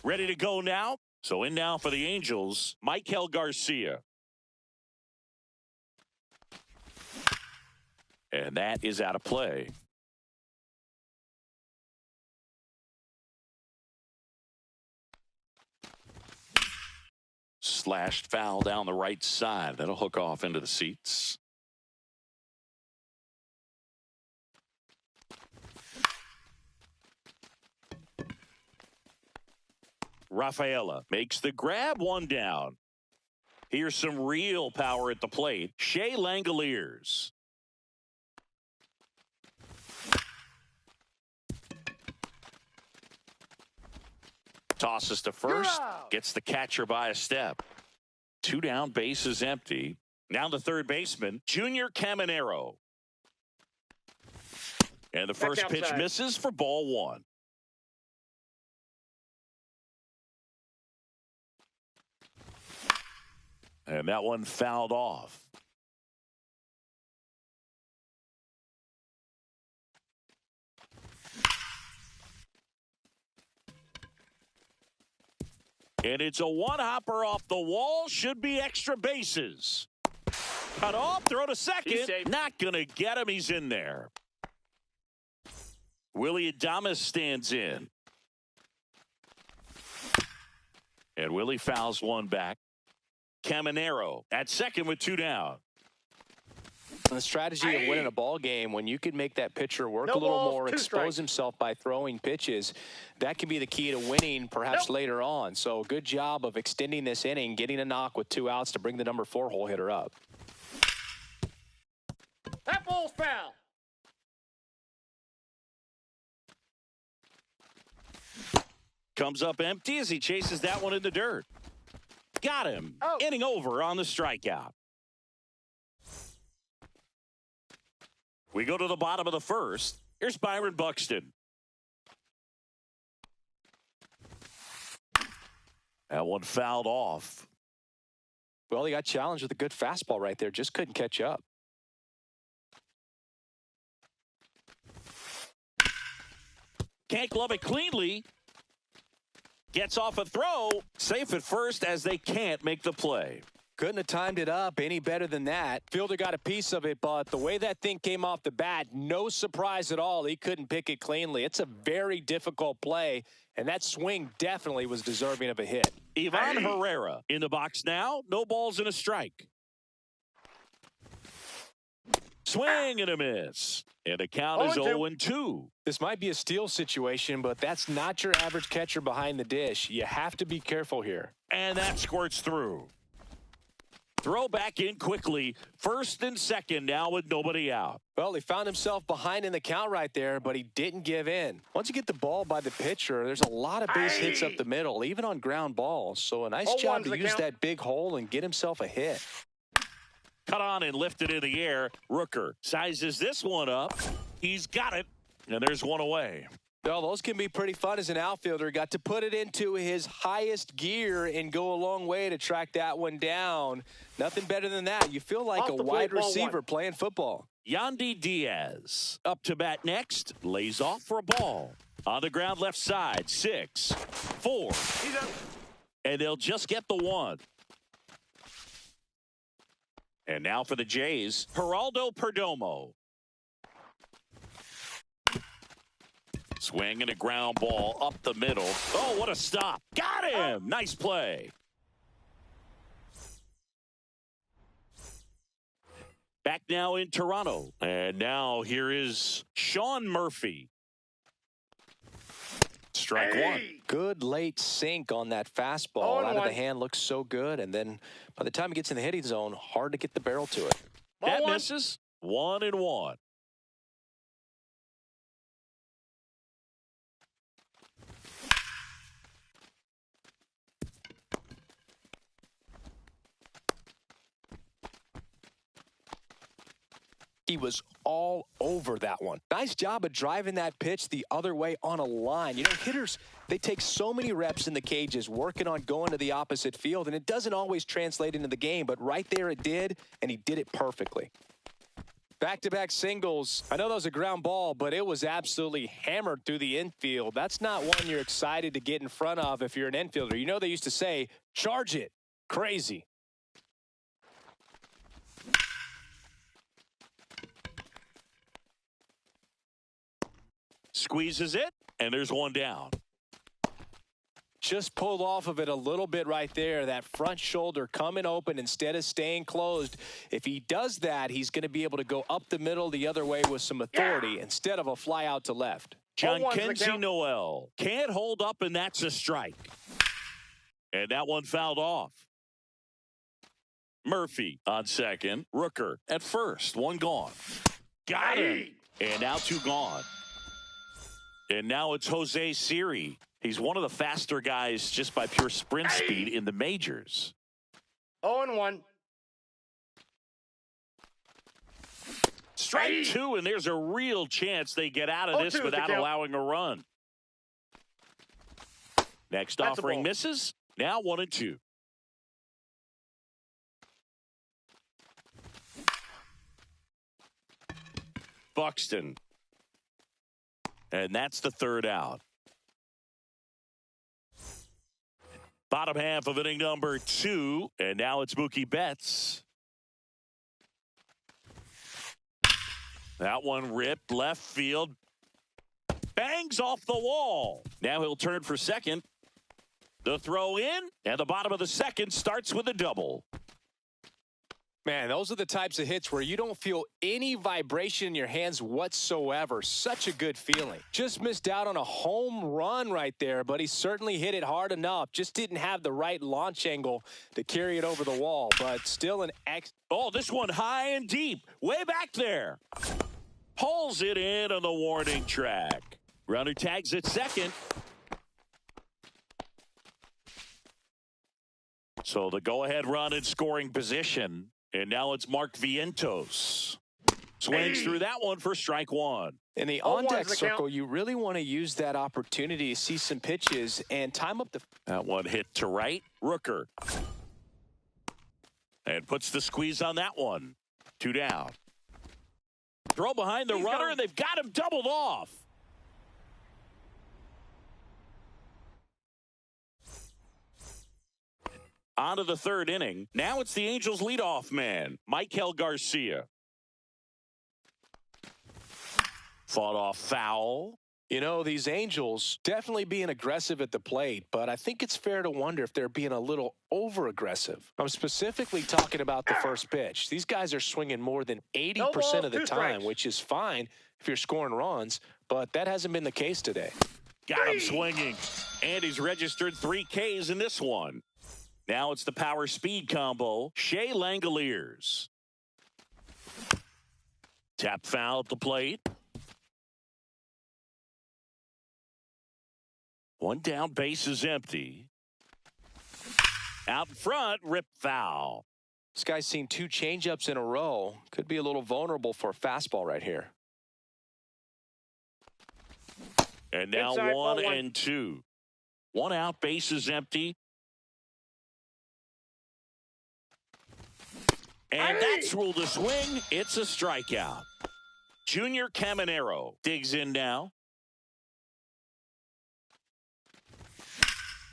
Ready to go now? So in now for the Angels, Michael Garcia. And that is out of play. Slashed foul down the right side. That'll hook off into the seats. Rafaela makes the grab, one down. Here's some real power at the plate. Shea Langoliers. Tosses to first. Gets the catcher by a step. 2 down, base is empty. Now the third baseman, Junior Caminero. And the first pitch misses for ball 1. And that one fouled off. And it's a one-hopper off the wall. Should be extra bases. Cut off, throw to second. Not going to get him. He's in there. Willy Adames stands in. And Willie fouls one back. Caminero at second with 2 down. The strategy of winning a ball game, when you can make that pitcher work a little more, expose himself by throwing pitches, that can be the key to winning perhaps later on. So good job of extending this inning, getting a knock with 2 outs to bring the number 4 hole hitter up. That ball's foul. Comes up empty as he chases that one in the dirt. Got him. Inning over on the strikeout. We go to the bottom of the first. Here's Byron Buxton. That one fouled off. Well, he got challenged with a good fastball right there. Just couldn't catch up. Can't glove it cleanly. Gets off a throw. Safe at first as they can't make the play. Couldn't have timed it up any better than that. Fielder got a piece of it, but the way that thing came off the bat, no surprise at all. He couldn't pick it cleanly. It's a very difficult play, and that swing definitely was deserving of a hit. Ivan Herrera in the box now. No balls and a strike. Swing and a miss. And the count is 0-2. This might be a steal situation, but that's not your average catcher behind the dish. You have to be careful here. And that squirts through. Throw back in quickly. First and second now with nobody out. Well, he found himself behind in the count right there, but he didn't give in. Once you get the ball by the pitcher, there's a lot of base hits up the middle, even on ground balls. So a nice job to use that big hole and get himself a hit. Cut on and lifted in the air. Rooker sizes this one up. He's got it. And there's one away. Well, those can be pretty fun as an outfielder. Got to put it into his highest gear and go a long way to track that one down. Nothing better than that. You feel like a wide receiver playing football. Yandy Diaz up to bat next. Lays off for a ball. On the ground left side. 6, 4. And they'll just get the one. And now for the Jays, Geraldo Perdomo. Swing and a ground ball up the middle. Oh, what a stop. Got him. Nice play. Back now in Toronto. And now here is Sean Murphy. Strike one. Good late sink on that fastball. Out of the hand, looks so good. And then by the time he gets in the hitting zone, hard to get the barrel to it. That misses. 1-1. He was all over that one. Nice job of driving that pitch the other way on a line. You know, hitters, they take so many reps in the cages working on going to the opposite field, and it doesn't always translate into the game, but right there it did, and he did it perfectly. Back-to-back singles. I know that was a ground ball, but it was absolutely hammered through the infield. That's not one you're excited to get in front of if you're an infielder. You know they used to say, charge it. Crazy. Squeezes it, and there's one down. Just pulled off of it a little bit right there. That front shoulder coming open instead of staying closed. If he does that, he's going to be able to go up the middle the other way with some authority instead of a fly out to left. Jhonkensy Noel can't hold up, and that's a strike. And that one fouled off. Murphy on second. Rooker at first. One gone. Got him. And now two gone. And now it's Jose Siri. He's one of the faster guys just by pure sprint speed in the majors. 0-1. Strike two, and there's a real chance they get out of this without allowing a run. Next offering misses. Now 1-2. Buxton. And that's the third out. Bottom half of inning number 2, and now it's Mookie Betts. That one ripped left field. Bangs off the wall. Now he'll turn for second. The throw in, and the bottom of the second starts with a double. Man, those are the types of hits where you don't feel any vibration in your hands whatsoever. Such a good feeling. Just missed out on a home run right there, but he certainly hit it hard enough. Just didn't have the right launch angle to carry it over the wall, but still an Oh, this one high and deep, way back there. Pulls it in on the warning track. Runner tags at second. So the go-ahead run in scoring position. And now it's Mark Vientos. Swings through that one for strike one. In the on-deck circle, you really want to use that opportunity to see some pitches and time up the... That one hit to right. Rooker. And puts the squeeze on that one. 2 down. Throw behind the runner, and they've got him doubled off. On to the third inning. Now it's the Angels' leadoff man, Maikel Garcia. Fought off foul. You know, these Angels definitely being aggressive at the plate, but I think it's fair to wonder if they're being a little over-aggressive. I'm specifically talking about the first pitch. These guys are swinging more than 80% of the time, which is fine if you're scoring runs, but that hasn't been the case today. Got him swinging, and he's registered 3 Ks in this one. Now it's the power-speed combo, Shea Langoliers. Tap foul at the plate. One down, base is empty. Out in front, rip foul. This guy's seen 2 changeups in a row. Could be a little vulnerable for a fastball right here. And now 1-2. 1 out, base is empty. And that's ruled a swing. It's a strikeout. Junior Caminero digs in now.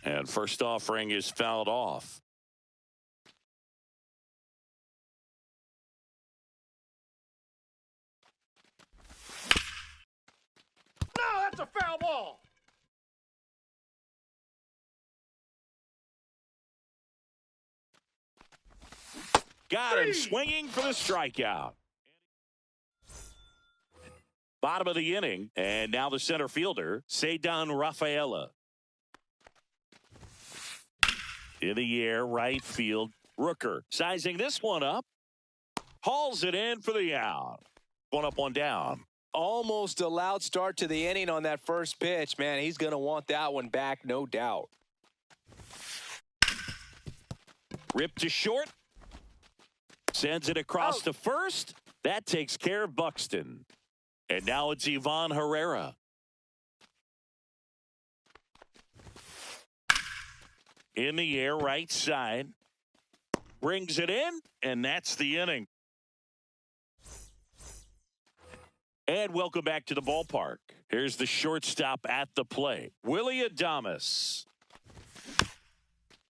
And first offering is fouled off. No, that's a foul ball. Got him swinging for the strikeout. Bottom of the inning, and now the center fielder, Ceddanne Rafaela. In the air, right field, Rooker sizing this one up. Hauls it in for the out. 1 up, 1 down. Almost a loud start to the inning on that first pitch. Man, he's going to want that one back, no doubt. Ripped to short. Sends it across to first. That takes care of Buxton. And now it's Ivan Herrera. In the air, right side. Brings it in, and that's the inning. And welcome back to the ballpark. Here's the shortstop at the plate, Willy Adames.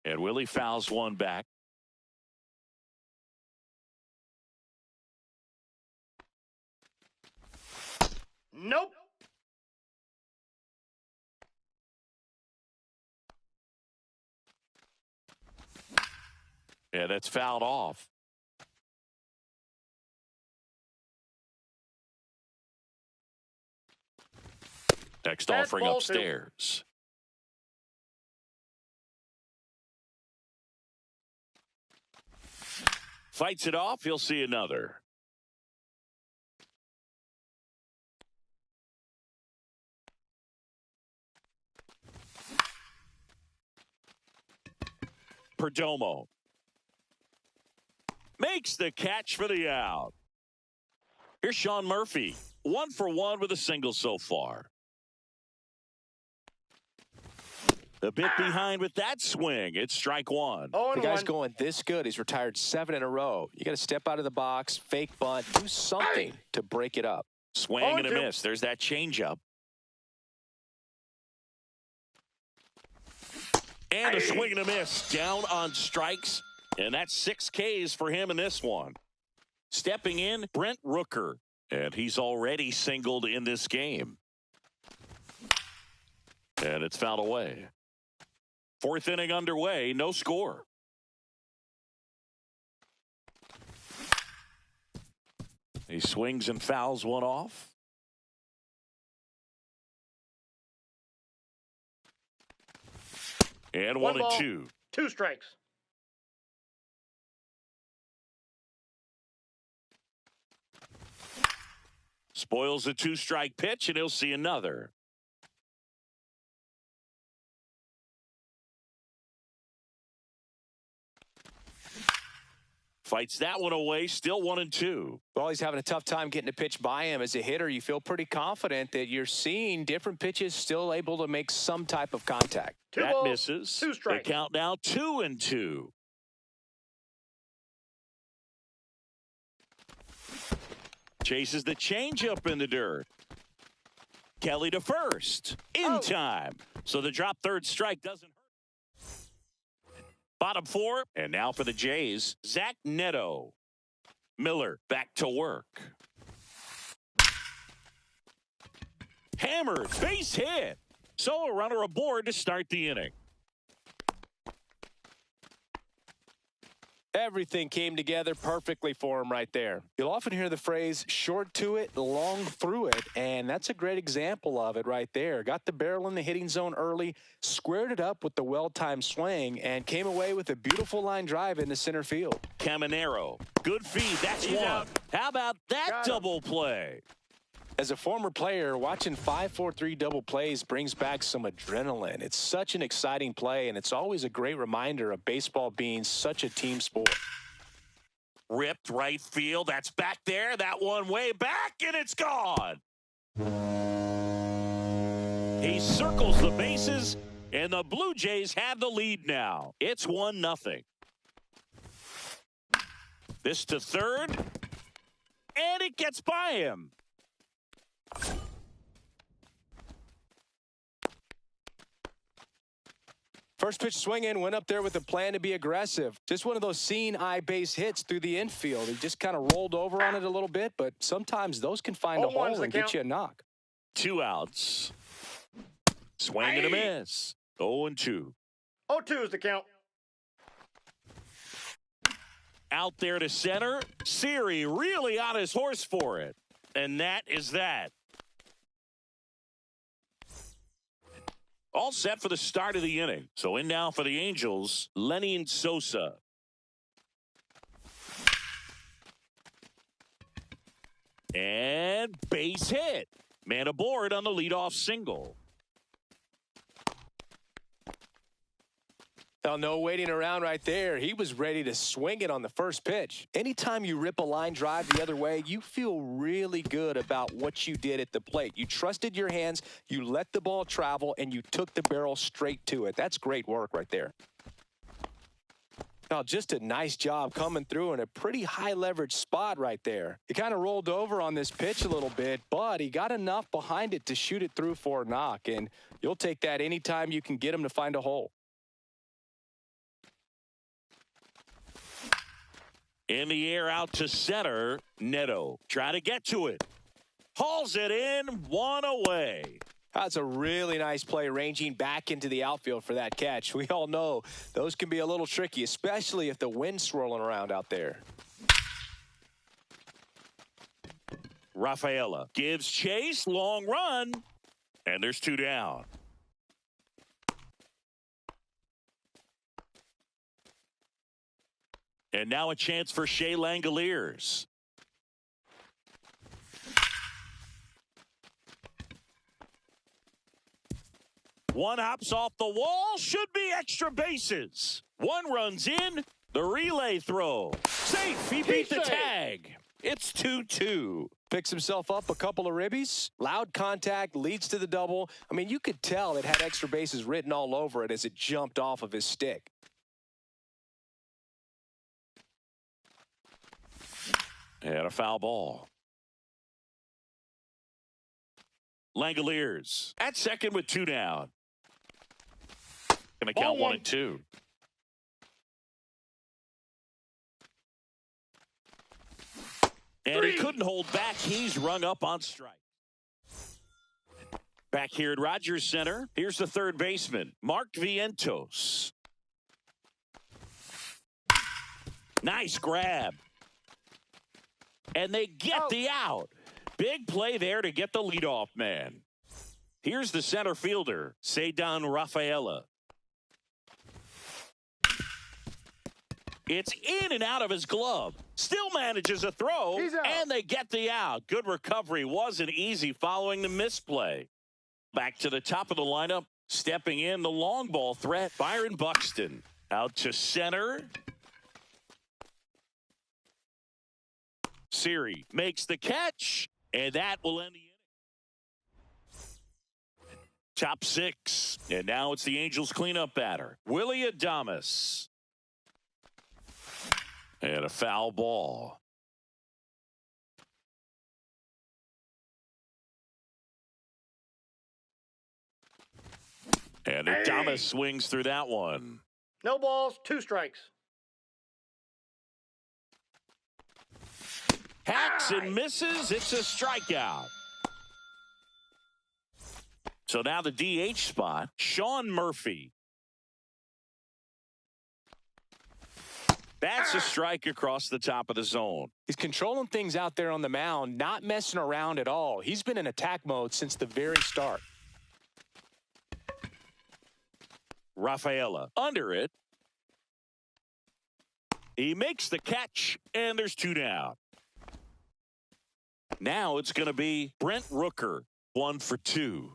And Willie fouls one back. Nope. Yeah, that's fouled off. Next offering upstairs. Fights it off. He'll see another. Perdomo makes the catch for the out. Here's Sean Murphy. 1 for 1 with a single so far. A bit behind with that swing. It's strike one. The guy's going this good. He's retired 7 in a row. You got to step out of the box, fake bunt, do something to break it up. Swing and a miss. There's that changeup. And a swing and a miss. Down on strikes. And that's 6 Ks for him in this one. Stepping in, Brent Rooker. And he's already singled in this game. And it's fouled away. 4th inning underway, no score. He swings and fouls one off. And 1 and 2. 2 strikes. Spoils a 2-strike pitch, and he'll see another. Fights that one away, still 1 and 2. Well, he's having a tough time getting a pitch by him. As a hitter, you feel pretty confident that you're seeing different pitches still able to make some type of contact. That misses. 2 strikes. The count now 2 and 2. Chases the changeup in the dirt. Kelly to first. In time. So the drop third strike doesn't hurt. Bottom 4. And now for the Jays, Zach Neto. Miller back to work. Hammered. Base hit. So a runner aboard to start the inning. Everything came together perfectly for him right there. You'll often hear the phrase short to it, long through it, and that's a great example of it right there. Got the barrel in the hitting zone early, squared it up with the well-timed swing, and came away with a beautiful line drive into center field. Caminero, good feed. That's one. Out. How about that double play? As a former player, watching 5-4-3 double plays brings back some adrenaline. It's such an exciting play, and it's always a great reminder of baseball being such a team sport. Ripped right field. That's back there. That one way back, and it's gone. He circles the bases, and the Blue Jays have the lead now. It's 1-0. This to third, and it gets by him. First pitch swinging, went up there with a plan to be aggressive. Just one of those seeing eye base hits through the infield. He just kind of rolled over on it a little bit, but sometimes those can find a hole and get you a knock. 2 outs. Swing and a miss. 0-2. 0-2 is the count. Out there to center. Siri really on his horse for it. And that is that. All set for the start of the inning. So in now for the Angels, Lenny Sosa. And base hit. Man aboard on the leadoff single. Well, no waiting around right there. He was ready to swing it on the first pitch. Anytime you rip a line drive the other way, you feel really good about what you did at the plate. You trusted your hands, you let the ball travel, and you took the barrel straight to it. That's great work right there. Oh, just a nice job coming through in a pretty high leverage spot right there. He kind of rolled over on this pitch a little bit, but he got enough behind it to shoot it through for a knock, and you'll take that anytime you can get him to find a hole. In the air out to center, Neto trying to get to it. Hauls it in, one away. That's a really nice play ranging back into the outfield for that catch. We all know those can be a little tricky, especially if the wind's swirling around out there. Rafaela gives chase, long run, and there's 2 down. And now a chance for Shea Langoliers. One hops off the wall, should be extra bases. One runs in, the relay throw. Safe, he beat the tag. It's 2-2. Picks himself up a couple of ribbies. Loud contact, leads to the double. I mean, you could tell it had extra bases written all over it as it jumped off of his stick. And a foul ball. Langoliers at second with 2 down. Gonna count 1 and 2. And he couldn't hold back. He's rung up on strike. Back here at Rogers Center, here's the third baseman, Mark Vientos. Nice grab. And they get the out. Big play there to get the leadoff man. Here's the center fielder, Ceddanne Rafaela. It's in and out of his glove. Still manages a throw, and they get the out. Good recovery. Wasn't easy following the misplay. Back to the top of the lineup. Stepping in, the long ball threat, Byron Buxton. Out to center. Siri makes the catch, and that will end the inning. Top 6. And now it's the Angels cleanup batter, Willy Adames. And a foul ball. And Adames swings through that one. No balls, 2 strikes. Hacks and misses. It's a strikeout. So now the DH spot, Sean Murphy. That's a strike across the top of the zone. He's controlling things out there on the mound, not messing around at all. He's been in attack mode since the very start. Rafaela under it. He makes the catch, and there's 2 down. Now it's going to be Brent Rooker, 1 for 2.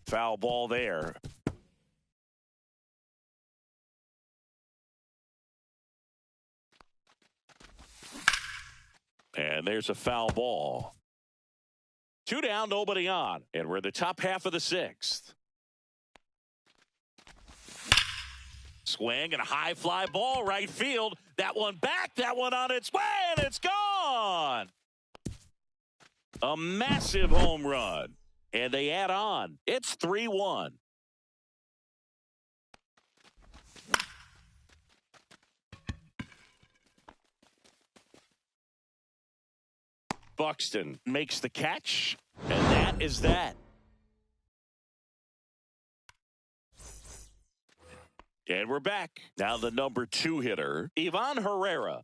Foul ball there. And there's a foul ball. 2 down, nobody on. And we're in the top half of the 6th. Swing and a high fly ball, right field. That one back, that one on its way, and it's gone. A massive home run. And they add on. It's 3-1. Buxton makes the catch, and that is that. And we're back. Now the number 2 hitter, Ivan Herrera.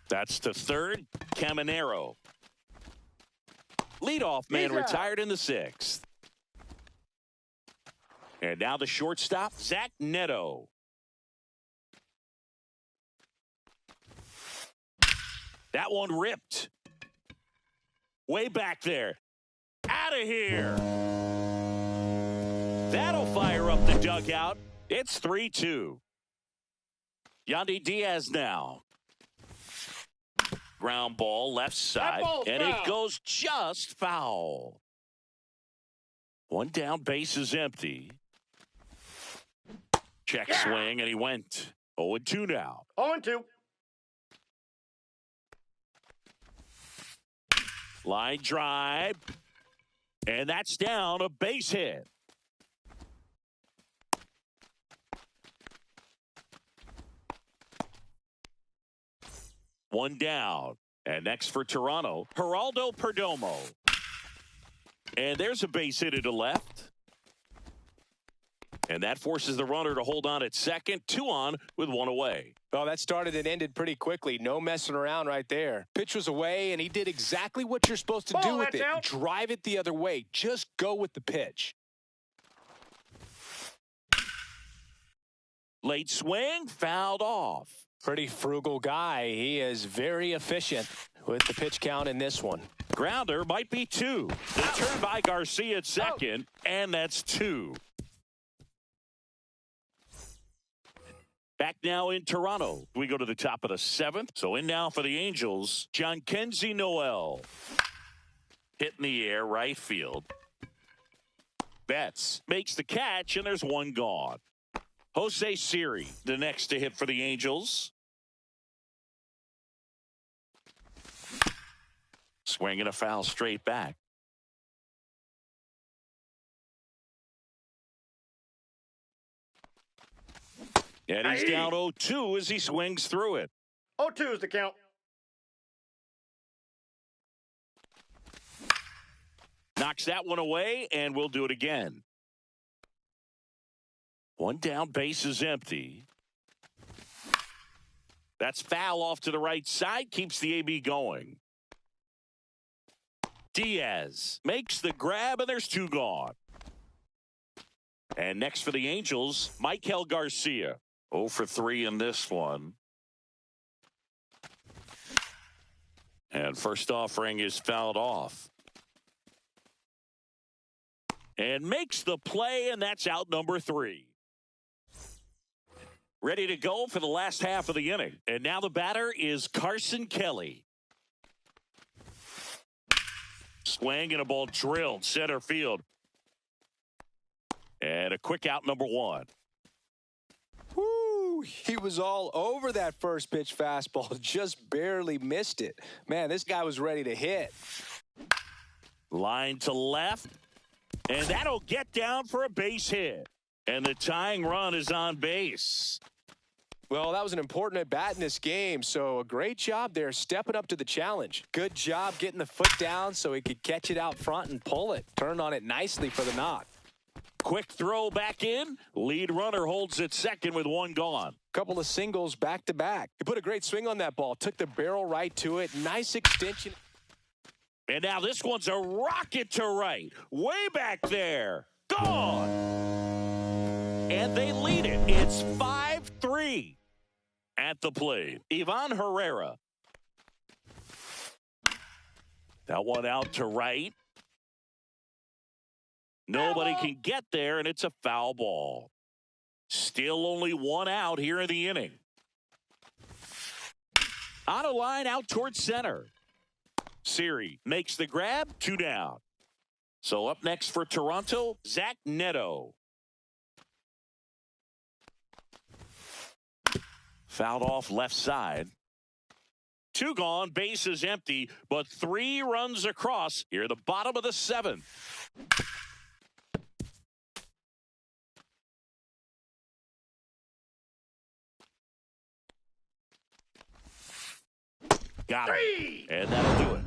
That's to third, Caminero. Leadoff man retired in the 6th. And now the shortstop, Zach Neto. That one ripped. Way back there. Out of here. That'll fire up the dugout. It's 3-2. Yandy Diaz now. Ground ball left side. And it goes just foul. One down, base is empty. Check swing, and he went. 0-2 now. 0-2. Line drive. And that's down, a base hit. One down. And next for Toronto, Geraldo Perdomo. And there's a base hit to left. And that forces the runner to hold on at second. 2 on with 1 away. Well, that started and ended pretty quickly. No messing around right there. Pitch was away, and he did exactly what you're supposed to do with it. Out. Drive it the other way. Just go with the pitch. Late swing, fouled off. Pretty frugal guy. He is very efficient with the pitch count in this one. Grounder might be 2. The turn by Garcia at second, and that's 2. Back now in Toronto. We go to the top of the 7th. So in now for the Angels, Jhonkensy Noel. Hit in the air, right field. Betts makes the catch, and there's 1 gone. Jose Siri, the next to hit for the Angels. Swinging a foul straight back. And he's down 0-2 as he swings through it. 0-2 is the count. Knocks that one away, and we'll do it again. One down, base is empty. That's foul off to the right side, keeps the AB going. Diaz makes the grab, and there's 2 gone. And next for the Angels, Maikel Garcia. 0 for 3 in this one. And first offering is fouled off. And makes the play, and that's out number 3. Ready to go for the last half of the inning. And now the batter is Carson Kelly. Swing and a ball drilled center field. And a quick out number 1. Woo! He was all over that first pitch fastball. Just barely missed it. Man, this guy was ready to hit. Line to left. And that'll get down for a base hit. And the tying run is on base. Well, that was an important at-bat in this game, so a great job there stepping up to the challenge. Good job getting the foot down so he could catch it out front and pull it. Turned on it nicely for the knock. Quick throw back in. Lead runner holds at second with 1 gone. Couple of singles back-to-back. He put a great swing on that ball. Took the barrel right to it. Nice extension. And now this one's a rocket to right. Way back there. Gone. And they lead it. It's 5-3 at the plate. Ivan Herrera. That one out to right. Nobody can get there, and it's a foul ball. Still only 1 out here in the inning. On a line out towards center. Siri makes the grab, 2 down. So up next for Toronto, Zach Neto. Fouled off left side. 2 gone, base is empty, but 3 runs across here at the bottom of the 7th. Got it. And that'll do it.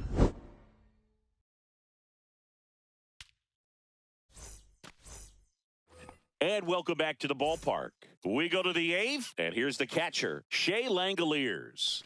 And welcome back to the ballpark. We go to the 8th, and here's the catcher, Shea Langoliers.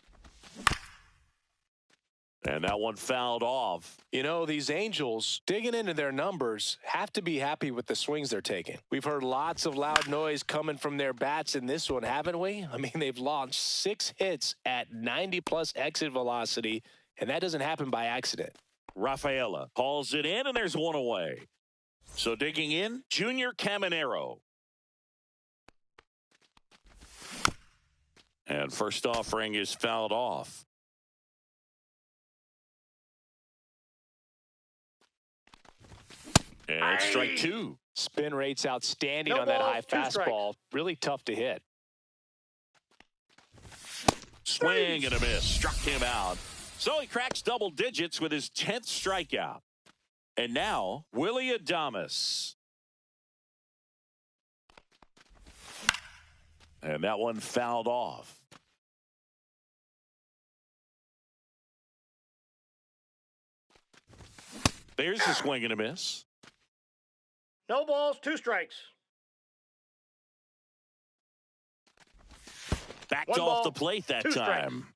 And that one fouled off. You know, these Angels, digging into their numbers, have to be happy with the swings they're taking. We've heard lots of loud noise coming from their bats in this one, haven't we? I mean, they've launched 6 hits at 90-plus exit velocity, and that doesn't happen by accident. Rafaela hauls it in, and there's 1 away. So digging in, Junior Caminero. And first offering is fouled off. And strike two. Spin rate's outstanding No on that balls, high 2 fastball. strikes. Really tough to hit. Swing and a miss. Struck him out. So he cracks double digits with his 10th strikeout. And now, Willy Adames. And that one fouled off. There's a swing and a miss. No balls, 2 strikes. Backed 1 off ball, the plate that 2 strikes. time.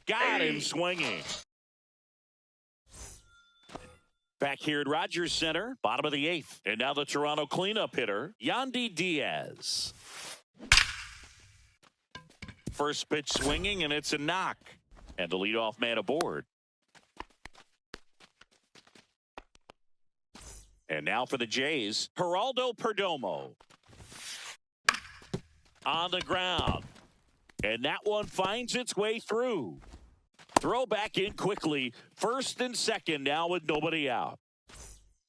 Got him swinging. Back here at Rogers Center, bottom of the 8th. And now the Toronto cleanup hitter, Yandy Diaz. First pitch swinging, and it's a knock. And the leadoff man aboard. And now for the Jays, Geraldo Perdomo. On the ground. And that one finds its way through. Throw back in quickly. First and second now with nobody out.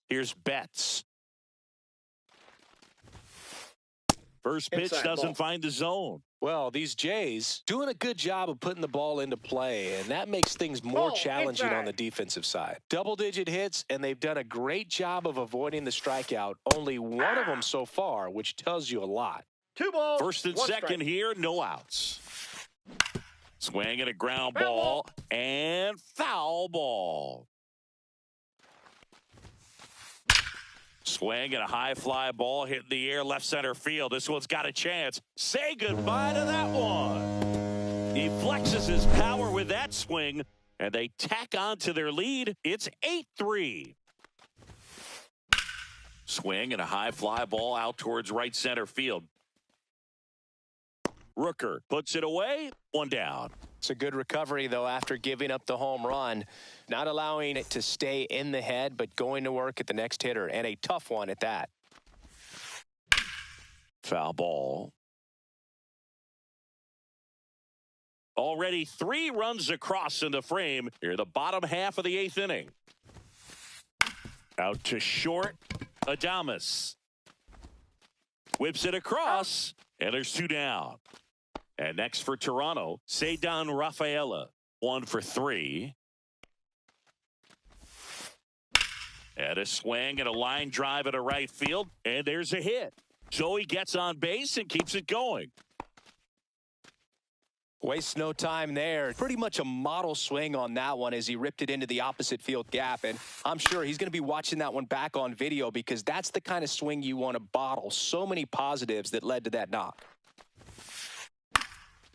Here's Betts. First pitch Inside doesn't ball. find the zone. Well, these Jays doing a good job of putting the ball into play, and that makes things more Ball challenging inside. on the defensive side. Double-digit hits, and they've done a great job of avoiding the strikeout. Only one of them so far, which tells you a lot. 2 balls, First and 1 second strike. here, no outs. Swing and a ground Foul ball and foul ball. Swing and a high fly ball hitting the air left center field. This one's got a chance. Say goodbye to that one. He flexes his power with that swing, and they tack on to their lead. It's 8-3. Swing and a high fly ball out towards right center field. Rooker puts it away, 1 down. It's a good recovery, though, after giving up the home run. Not allowing it to stay in the head, but going to work at the next hitter, and a tough one at that. Foul ball. Already 3 runs across in the frame here, the bottom half of the 8th inning. Out to short, Adames. Whips it across, and there's 2 down. And next for Toronto, Ceddanne Rafaela, 1 for 3. And a swing and a line drive at a right field, and there's a hit. So he gets on base and keeps it going. Wastes no time there. Pretty much a model swing on that one as he ripped it into the opposite field gap. And I'm sure he's going to be watching that one back on video because that's the kind of swing you want to bottle. So many positives that led to that knock.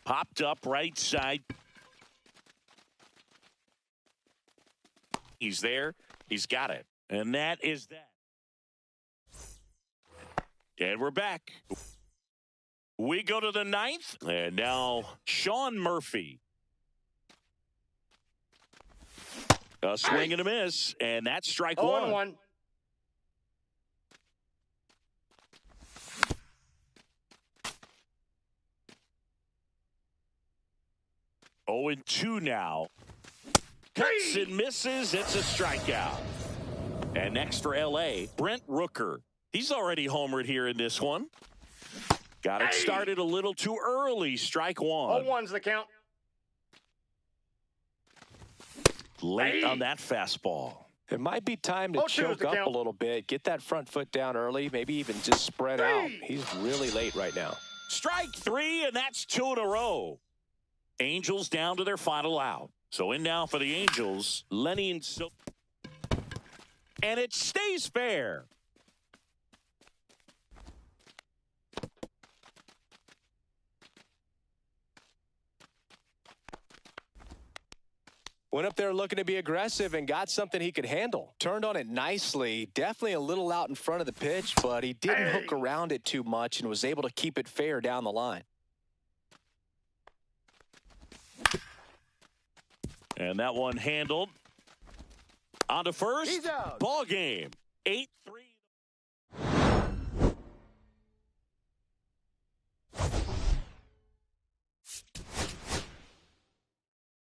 Popped up right side. He's there. He's got it. And that is that. And we're back. We go to the 9th. And now Sean Murphy. A swing and a miss. And that's strike 1. 0-1. 0-2 now. Cuts and misses. It's a strikeout. And next for L.A., Brent Rooker. He's already homered here in this one. Got it started a little too early. Strike 1. 0-1's the count. Late on that fastball. It might be time to 0-2 is choke the up count. a little bit, get that front foot down early, maybe even just spread out. He's really late right now. Strike 3, and that's 2 in a row. Angels down to their final out. So in now for the Angels, Lenny and so. And it stays fair. Went up there looking to be aggressive and got something he could handle. Turned on it nicely. Definitely a little out in front of the pitch, but he didn't hook around it too much and was able to keep it fair down the line. And that one handled. On to first. He's out. Ball game. 8-3.